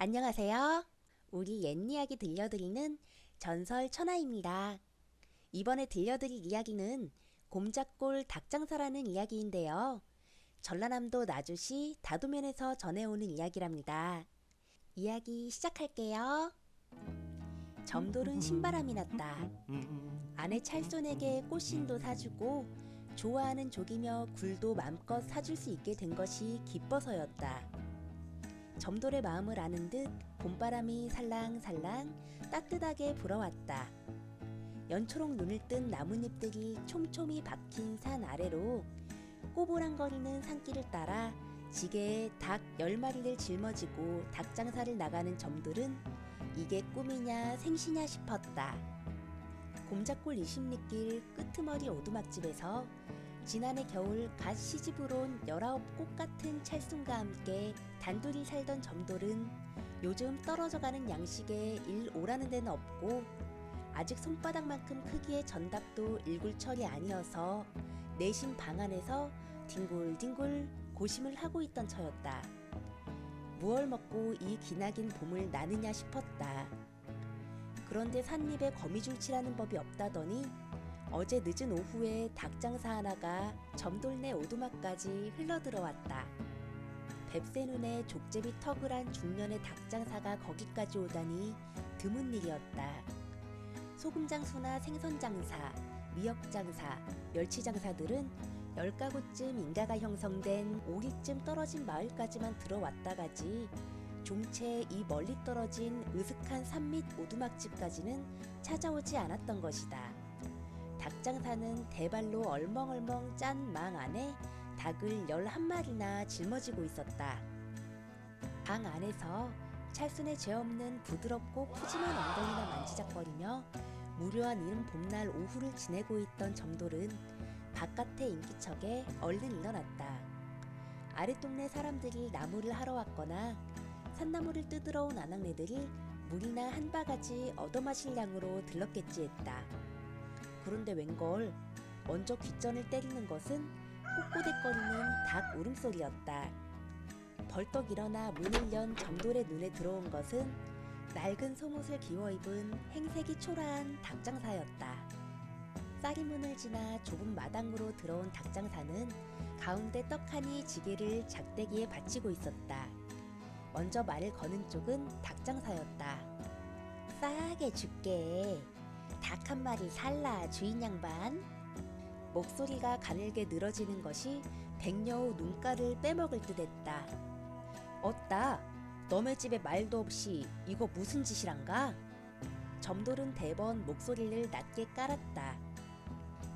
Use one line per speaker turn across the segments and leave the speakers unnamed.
안녕하세요. 우리 옛 이야기 들려드리는 전설 천하입니다. 이번에 들려드릴 이야기는 곰작골 닭장사라는 이야기인데요. 전라남도 나주시 다도면에서 전해오는 이야기랍니다. 이야기 시작할게요. 점돌은 신바람이 났다. 아내 찰손에게 꽃신도 사주고 좋아하는 족이며 굴도 맘껏 사줄 수 있게 된 것이 기뻐서였다. 점돌의 마음을 아는 듯 봄바람이 살랑살랑 따뜻하게 불어왔다. 연초록 눈을 뜬 나뭇잎들이 촘촘히 박힌 산 아래로 꼬부랑거리는 산길을 따라 지게에 닭 10마리를 짊어지고 닭장사를 나가는 점들은 이게 꿈이냐 생시냐 싶었다. 곰작골 20리길 끄트머리 오두막집에서 지난해 겨울 갓 시집을 온 19꽃 같은 찰순과 함께 단둘이 살던 점돌은 요즘 떨어져가는 양식에 일 오라는 데는 없고 아직 손바닥만큼 크기의 전답도 일굴철이 아니어서 내심 방 안에서 뒹굴뒹굴 고심을 하고 있던 터였다. 무얼 먹고 이 기나긴 봄을 나느냐 싶었다. 그런데 삿입에 거미줄치라는 법이 없다더니 어제 늦은 오후에 닭장사 하나가 점돌네 오두막까지 흘러들어왔다. 뱁새 눈에 족제비 턱을 한 중년의 닭장사가 거기까지 오다니 드문 일이었다. 소금장수나 생선장사, 미역장사, 멸치장사들은 10가구쯤 인가가 형성된 5리쯤 떨어진 마을까지만 들어왔다가지 좀채 이 멀리 떨어진 으슥한 산 밑 오두막집까지는 찾아오지 않았던 것이다. 닭장사는 대발로 얼멍얼멍 짠 망 안에 닭을 11마리나 짊어지고 있었다. 방 안에서 찰순의 죄 없는 부드럽고 푸짐한 엉덩이나 만지작거리며 무료한 이른 봄날 오후를 지내고 있던 점돌은 바깥의 인기척에 얼른 일어났다. 아랫동네 사람들이 나무를 하러 왔거나 산나무를 뜯으러 온 아낙네들이 물이나 한 바가지 얻어마실 양으로 들렀겠지 했다. 그런데 웬걸 먼저 귓전을 때리는 것은 꼬꼬대거리는 닭 울음소리였다. 벌떡 일어나 문을 연 점돌의 눈에 들어온 것은 낡은 속옷을 기워입은 행색이 초라한 닭장사였다. 쌀이 문을 지나 좁은 마당으로 들어온 닭장사는 가운데 떡하니 지게를 작대기에 받치고 있었다. 먼저 말을 거는 쪽은 닭장사였다. 싸게 줄게. 닭 한 마리 살라 주인 양반. 목소리가 가늘게 늘어지는 것이 백녀우 눈가를 빼먹을 듯했다. 어따 너네 집에 말도 없이 이거 무슨 짓이란가? 점돌은 대번 목소리를 낮게 깔았다.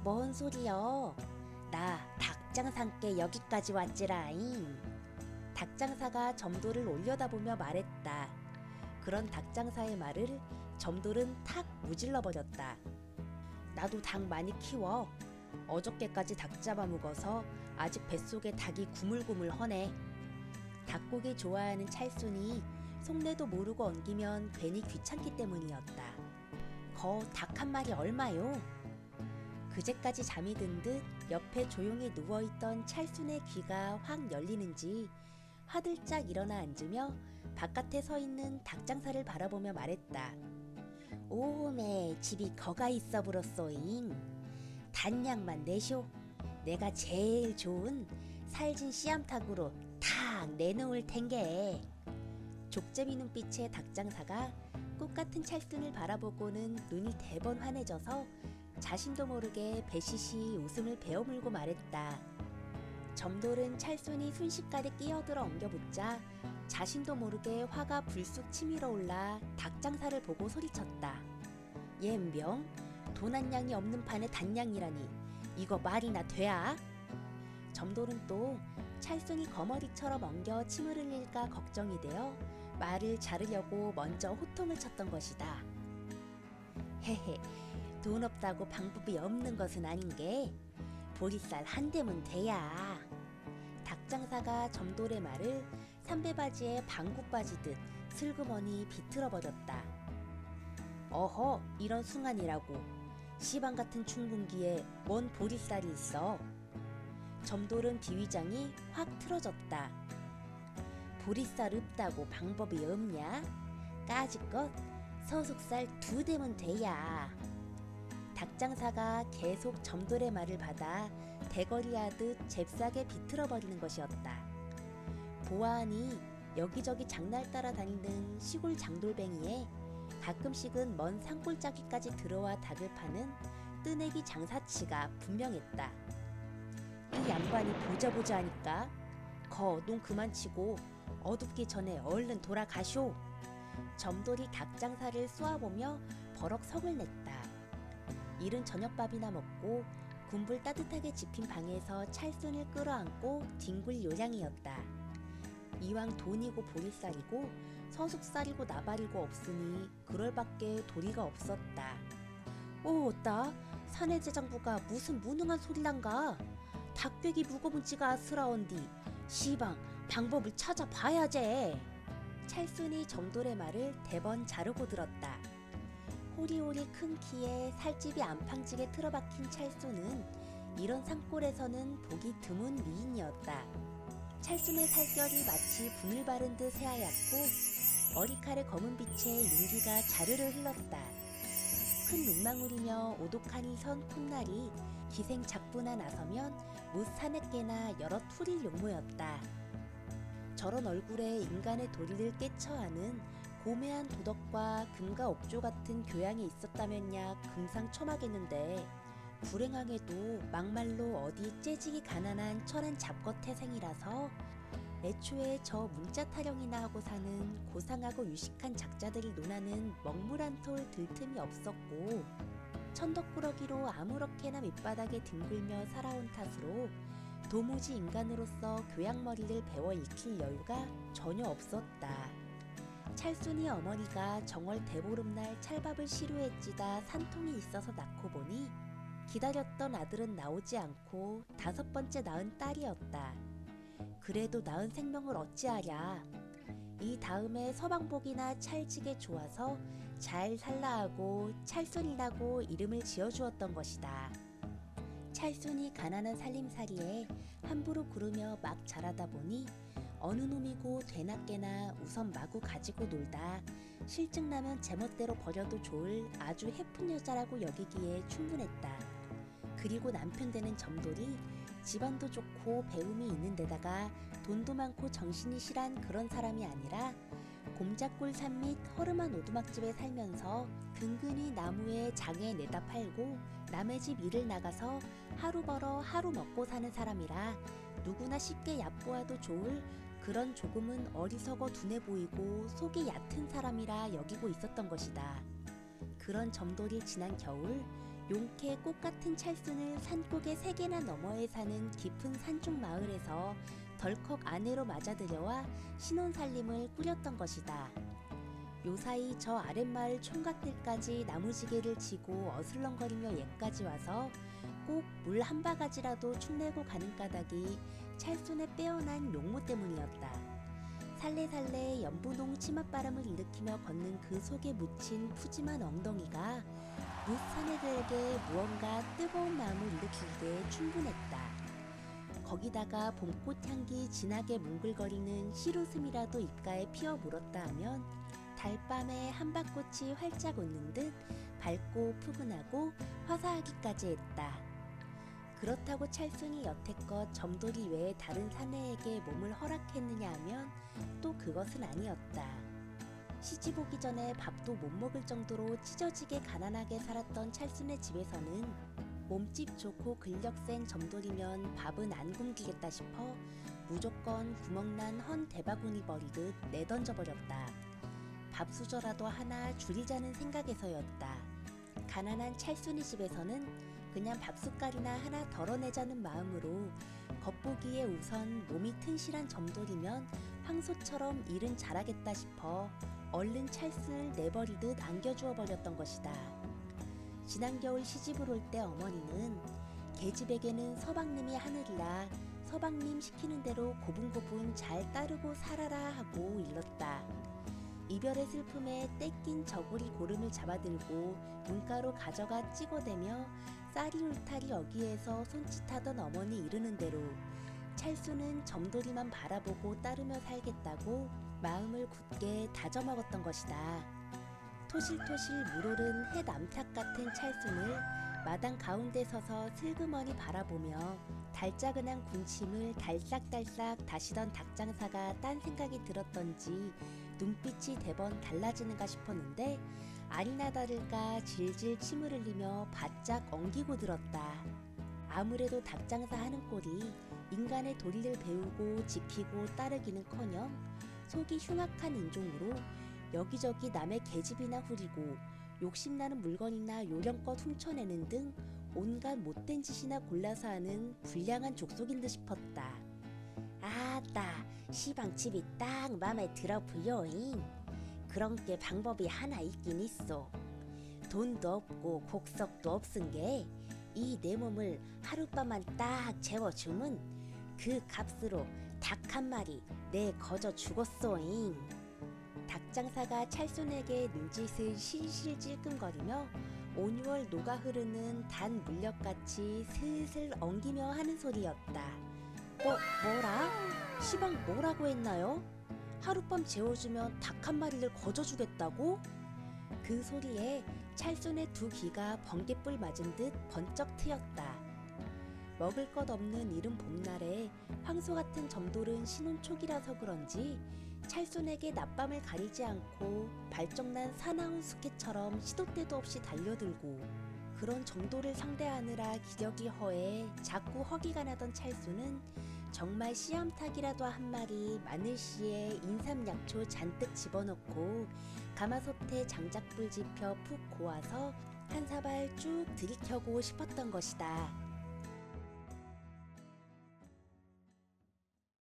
뭔 소리여? 나 닭장사께 여기까지 왔지라잉. 닭장사가 점돌을 올려다보며 말했다. 그런 닭장사의 말을 점돌은 탁 무질러버렸다. 나도 닭 많이 키워. 어저께까지 닭 잡아먹어서 아직 뱃속에 닭이 구물구물 허네. 닭고기 좋아하는 찰순이 속내도 모르고 엉기면 괜히 귀찮기 때문이었다. 거 닭 한 마리 얼마요? 그제까지 잠이 든 듯 옆에 조용히 누워있던 찰순의 귀가 확 열리는지 화들짝 일어나 앉으며 바깥에 서 있는 닭장사를 바라보며 말했다. 오메 집이 거가 있어 불었소잉. 단양만 내쇼. 내가 제일 좋은 살진 씨암탉으로 탁 내놓을 텐게. 족제비 눈빛의 닭장사가 꽃같은 찰순을 바라보고는 눈이 대번 환해져서 자신도 모르게 배시시 웃음을 베어물고 말했다. 점돌은 찰순이 순식간에 끼어들어 엉겨붙자 자신도 모르게 화가 불쑥 치밀어 올라 닭장사를 보고 소리쳤다. 옌병 돈 한 냥이 없는 판에 단냥이라니 이거 말이나 돼야? 점돌은 또 찰순이 거머리처럼 엉겨 침을 흘릴까 걱정이 되어 말을 자르려고 먼저 호통을 쳤던 것이다. 헤헤, 돈 없다고 방법이 없는 것은 아닌게 보리쌀 한 대면 돼야. 닭장사가 점돌의 말을 삼배바지에 방구 빠지듯 슬그머니 비틀어버렸다. 어허, 이런 숭안이라고. 시방 같은 춘궁기에 뭔 보리쌀이 있어. 점돌은 비위장이 확 틀어졌다. 보리쌀 없다고 방법이 없냐? 까짓것 서숙살 2대면 돼야. 닭장사가 계속 점돌의 말을 받아 대거리하듯 잽싸게 비틀어버리는 것이었다. 보아하니 여기저기 장날 따라 다니는 시골 장돌뱅이에 가끔씩은 먼 산골짜기까지 들어와 닭을 파는 뜨내기 장사치가 분명했다. 이 양반이 보자 하니까 넌 그만 치고 어둡기 전에 얼른 돌아가쇼. 점돌이 닭장사를 쏘아보며 버럭 성을 냈다. 이른 저녁밥이나 먹고 군불 따뜻하게 지핀 방에서 찰순을 끌어안고 뒹굴 요량이었다. 이왕 돈이고 보리쌀이고 서숙살이고 나발이고 없으니 그럴 밖에 도리가 없었다. 오따 사내재장부가 무슨 무능한 소리란가. 닭배기 묵어본지가 아스라운디 시방 방법을 찾아봐야제. 찰순이 점돌의 말을 대번 자르고 들었다. 호리호리 큰 키에 살집이 안팡지게 틀어박힌 찰순은 이런 산골에서는 보기 드문 미인이었다. 찰순의 살결이 마치 분을 바른 듯 새하얗고 머리칼의 검은 빛에 윤기가 자르르 흘렀다. 큰 눈망울이며 오독하니 선 콧날이 기생작부나 나서면 무사내깨나 여러 투릴 용모였다. 저런 얼굴에 인간의 도리를 깨쳐하는 고매한 도덕과 금과 옥조 같은 교양이 있었다면야 금상첨화겠는데 불행하게도 막말로 어디 째지기 가난한 천한 잡거태생이라서 애초에 저 문자 타령이나 하고 사는 고상하고 유식한 작자들이 논하는 먹물 한 톨 들 틈이 없었고 천덕꾸러기로 아무렇게나 밑바닥에 뒹굴며 살아온 탓으로 도무지 인간으로서 교양머리를 배워 익힐 여유가 전혀 없었다. 찰순이 어머니가 정월 대보름날 찰밥을 시루했지다 산통이 있어서 낳고 보니 기다렸던 아들은 나오지 않고 5번째 낳은 딸이었다. 그래도 낳은 생명을 어찌하랴. 이 다음에 서방복이나 찰지게 좋아서 잘 살라 하고 찰순이라고 이름을 지어주었던 것이다. 찰순이 가난한 살림살이에 함부로 구르며 막 자라다 보니 어느 놈이고 되나깨나 우선 마구 가지고 놀다 실증나면 제멋대로 버려도 좋을 아주 해픈 여자라고 여기기에 충분했다. 그리고 남편 되는 점돌이 집안도 좋고 배움이 있는 데다가 돈도 많고 정신이 실한 그런 사람이 아니라 곰작골 산 및 허름한 오두막집에 살면서 근근히 나무에 장에 내다 팔고 남의 집 일을 나가서 하루 벌어 하루 먹고 사는 사람이라 누구나 쉽게 얕보아도 좋을 그런 조금은 어리석어 둔해 보이고 속이 얕은 사람이라 여기고 있었던 것이다. 그런 점돌이 지난 겨울 용케 꽃같은 찰순을 산꼭의 3개나 너머에 사는 깊은 산중 마을에서 덜컥 아내로 맞아들여와 신혼살림을 꾸렸던 것이다. 요사이 저 아랫마을 총각들까지 나무지게를 지고 어슬렁거리며 옛까지 와서 꼭 물 한 바가지라도 축내고 가는 까닭이 찰순의 빼어난 용모 때문이었다. 살래살래 연분홍 치맛바람을 일으키며 걷는 그 속에 묻힌 푸짐한 엉덩이가 무사내들에게 무언가 뜨거운 마음을 일으키기에 충분했다. 거기다가 봄꽃 향기 진하게 뭉글거리는 실웃음이라도 입가에 피어 물었다 하면 달밤에 한밭꽃이 활짝 웃는 듯 밝고 푸근하고 화사하기까지 했다. 그렇다고 찰순이 여태껏 점돌이 외에 다른 사내에게 몸을 허락했느냐 하면 또 그것은 아니었다. 시집 오기 전에 밥도 못 먹을 정도로 찢어지게 가난하게 살았던 찰순의 집에서는 몸집 좋고 근력 센 점돌이면 밥은 안 굶기겠다 싶어 무조건 구멍난 헌 대바구니 버리듯 내던져버렸다. 밥수저라도 하나 줄이자는 생각에서였다. 가난한 찰순이 집에서는 그냥 밥숟갈이나 하나 덜어내자는 마음으로 겉보기에 우선 몸이 튼실한 점돌이면 황소처럼 일은 잘하겠다 싶어 얼른 찰순을 내버리듯 안겨주어 버렸던 것이다. 지난 겨울 시집을 올 때 어머니는 계집에게는 서방님이 하늘이라 서방님 시키는 대로 고분고분 잘 따르고 살아라 하고 일렀다. 이별의 슬픔에 떼낀 저고리 고름을 잡아들고 문가로 가져가 찍어대며 쌀이 울타리 어귀에서 손짓하던 어머니 이르는 대로 찰수는 점돌이만 바라보고 따르며 살겠다고 마음을 굳게 다져먹었던 것이다. 토실토실 물오른 해 남탑 같은 찰순을 마당 가운데 서서 슬그머니 바라보며 달짜근한 군침을 달싹달싹 다시던 닭장사가 딴 생각이 들었던지 눈빛이 대번 달라지는가 싶었는데 아니나 다를까 질질 침을 흘리며 바짝 엉기고 들었다. 아무래도 닭장사 하는 꼴이 인간의 도리를 배우고 지키고 따르기는커녕 속이 흉악한 인종으로 여기저기 남의 계집이나 후리고 욕심나는 물건이나 요령껏 훔쳐내는 등 온갖 못된 짓이나 골라서 하는 불량한 족속인 듯 싶었다. 아따, 시방집이 딱 맘에 들어 부여잉. 그런 게 방법이 하나 있긴 있어. 돈도 없고 곡석도 없은 게 이 내 몸을 하룻밤만 딱 재워주면 그 값으로 닭 한 마리 내 거저 죽었소잉. 닭장사가 찰순에게 눈짓을 실실 찔끔거리며 온유월 녹아 흐르는 단 물엿같이 슬슬 엉기며 하는 소리였다. 뭐라? 시방 뭐라고 했나요? 하룻밤 재워주면 닭 한 마리를 거저 주겠다고? 그 소리에 찰순의 두 귀가 번개불 맞은 듯 번쩍 트였다. 먹을 것 없는 이른 봄날에 황소 같은 점돌은 신혼초기라서 그런지 찰순에게 낮밤을 가리지 않고 발정난 사나운 수케처럼 시도 때도 없이 달려들고 그런 정도를 상대하느라 기력이 허해 자꾸 허기가 나던 찰순은 정말 씨암탉이라도 한 마리 마늘씨에 인삼약초 잔뜩 집어넣고 가마솥에 장작불 지펴 푹 고아서 한 사발 쭉 들이켜고 싶었던 것이다.